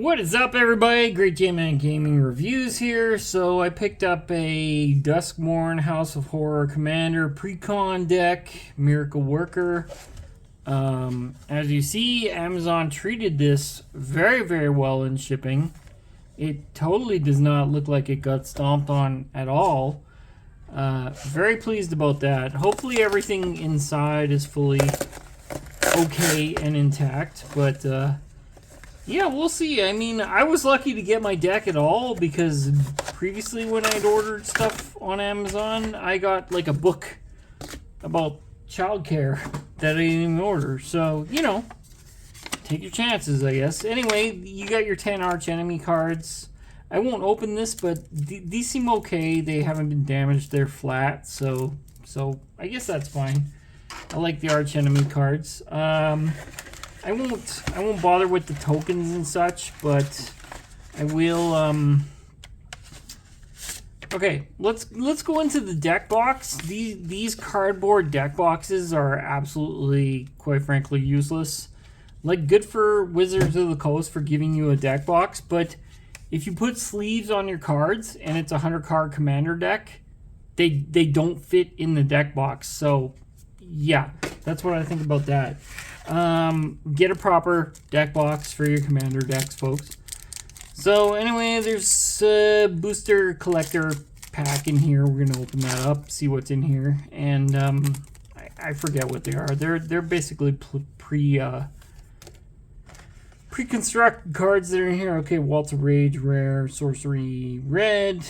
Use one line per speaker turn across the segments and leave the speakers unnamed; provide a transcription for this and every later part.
What is up, everybody? Great J-Man Gaming Reviews here. So I picked up a Duskmourn House of Horror Commander Precon deck, Miracle Worker. As you see, Amazon treated this very, very well in shipping. It totally does not look like it got stomped on at all. Very pleased about that. Hopefully everything inside is fully okay and intact, but yeah, we'll see. I mean, I was lucky to get my deck at all because previously when I'd ordered stuff on Amazon, I got like a book about childcare that I didn't even order. So, you know, take your chances, I guess. Anyway, you got your 10 arch enemy cards. I won't open this, but these seem okay. They haven't been damaged. They're flat, so I guess that's fine. I like the arch enemy cards. I won't bother with the tokens and such, but I will. Okay, let's go into the deck box. These cardboard deck boxes are absolutely, quite frankly, useless. Like, good for Wizards of the Coast for giving you a deck box, but if you put sleeves on your cards and it's a 100-card commander deck, they don't fit in the deck box. So yeah, that's what I think about that. Get a proper deck box for your commander decks, folks. So anyway, there's a booster collector pack in here. We're gonna open that up, see what's in here, and I forget what they are. They're basically pre-constructed cards that are in here. Okay, Waltz of Rage, rare, sorcery, red.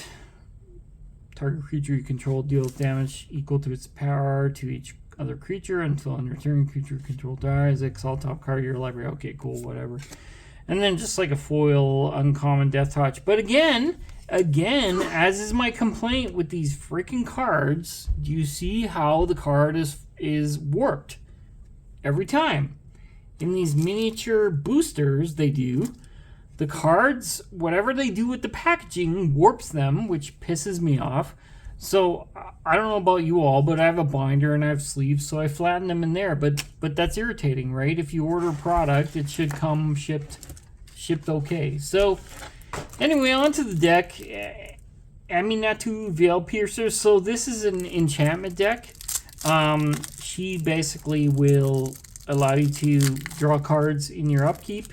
Target creature you control deals damage equal to its power to each other creature until on your turn creature control dies. Exile top card of your library. Okay, cool, whatever. And then just like a foil uncommon Death Touch. But again, as is my complaint with these freaking cards, do you see how the card is warped every time? In these miniature boosters they do, the cards, whatever they do with the packaging, warps them, which pisses me off. So I don't know about you all, but I have a binder and I have sleeves, so I flatten them in there. But that's irritating, right? If you order a product, it should come shipped okay. So anyway, onto the deck. Aminatou Veil Piercer. So this is an enchantment deck. She basically will allow you to draw cards in your upkeep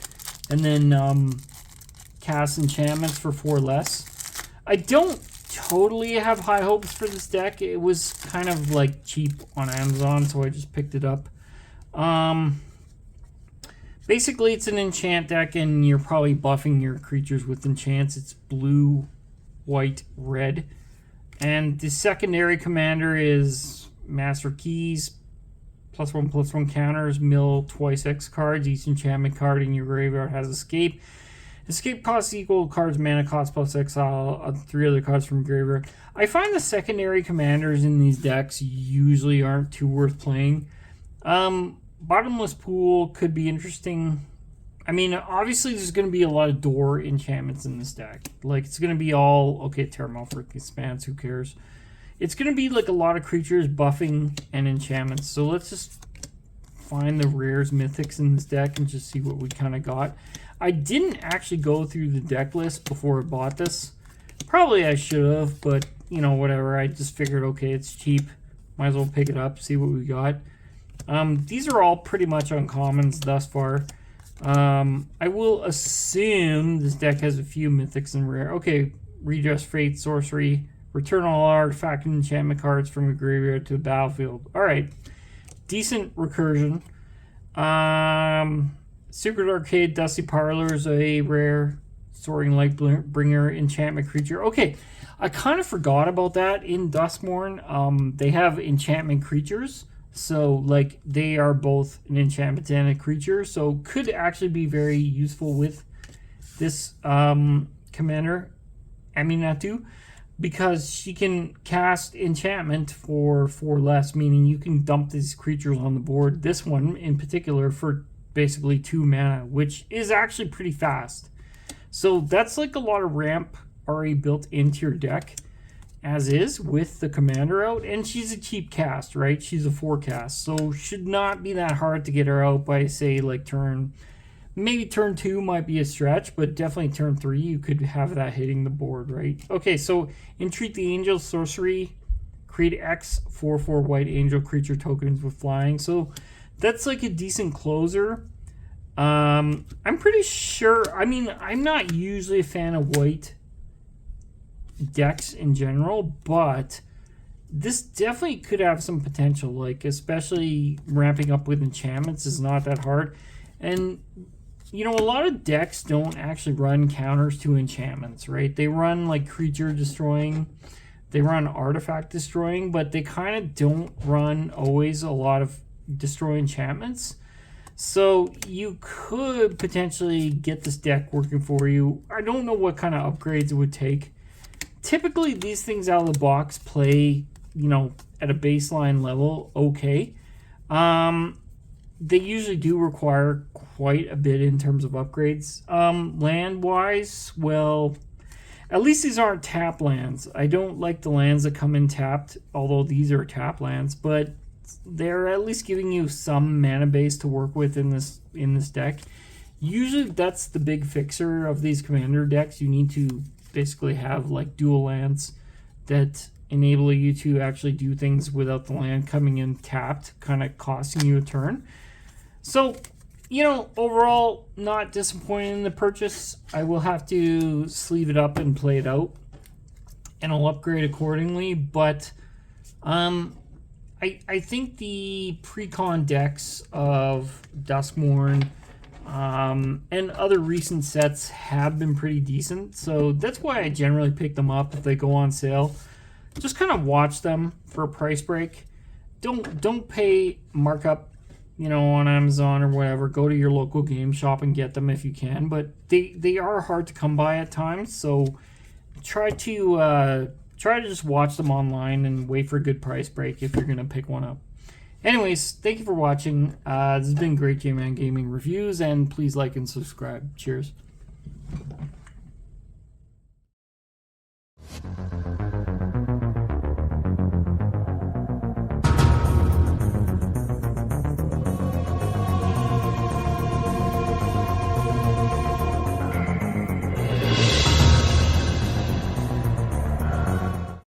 and then cast enchantments for 4 less. I don't totally have high hopes for this deck. It was kind of like cheap on Amazon, so I just picked it up. Basically, it's an enchant deck, and you're probably buffing your creatures with enchants. It's blue, white, red. And the secondary commander is Master Keys, +1/+1 counters, mill twice X cards. Each enchantment card in your graveyard has escape. Escape costs equal cards mana cost plus exile 3 other cards from graveyard. I find the secondary commanders in these decks usually aren't too worth playing. Bottomless Pool could be interesting. I mean, obviously there's going to be a lot of door enchantments in this deck. Like, it's going to be all, okay, Terramorphic Expanse, who cares? It's going to be like a lot of creatures buffing and enchantments. So let's just find the rares, mythics in this deck and just see what we kind of got. I didn't actually go through the deck list before I bought this. Probably I should have, but, you know, whatever. I just figured, okay, it's cheap. Might as well pick it up, see what we got. These are all pretty much uncommons thus far. I will assume this deck has a few mythics and rare. Okay, Redress Fate, Sorcery. Return all artifact and enchantment cards from your graveyard to the battlefield. Alright. Decent recursion. Secret Arcade, Dusty Parlor is a rare Soaring Lightbringer enchantment creature. Okay, I kind of forgot about that in Duskmourn. They have enchantment creatures, so like they are both an enchantment and a creature, so could actually be very useful with this commander, Aminatou, because she can cast enchantment for 4 less, meaning you can dump these creatures on the board. This one in particular for basically 2 mana, which is actually pretty fast. So that's like a lot of ramp already built into your deck as is with the commander out, and she's a cheap cast, right? She's a 4 cast, so should not be that hard to get her out by, say, like turn Maybe turn 2 might be a stretch, but definitely turn 3 you could have that hitting the board, right? Okay, so Entreat the Angel sorcery, create X 4/4 white angel creature tokens with flying. So that's like a decent closer. I'm pretty sure, I mean, I'm not usually a fan of white decks in general, but this definitely could have some potential, like especially ramping up with enchantments is not that hard. And you know, a lot of decks don't actually run counters to enchantments, right? They run like creature destroying, they run artifact destroying, but they kind of don't run always a lot of destroy enchantments. So you could potentially get this deck working for you. I don't know what kind of upgrades it would take. Typically these things out of the box play, you know, at a baseline level okay. They usually do require quite a bit in terms of upgrades. Land wise, well, at least these aren't tap lands. I don't like the lands that come in tapped, although these are tap lands, but they're at least giving you some mana base to work with in this deck. Usually that's the big fixer of these commander decks. You need to basically have like dual lands that enable you to actually do things without the land coming in tapped, kind of costing you a turn. So, you know, overall, not disappointed in the purchase. I will have to sleeve it up and play it out, and I'll upgrade accordingly. But I think the Precon decks of Duskmourn and other recent sets have been pretty decent. So that's why I generally pick them up if they go on sale. Just kind of watch them for a price break. Don't pay markup, you know, on Amazon or whatever. Go to your local game shop and get them if you can. But they are hard to come by at times. So try to just watch them online and wait for a good price break if you're gonna pick one up. Anyways, thank you for watching. This has been Great J-Man Gaming Reviews, and please like and subscribe. Cheers.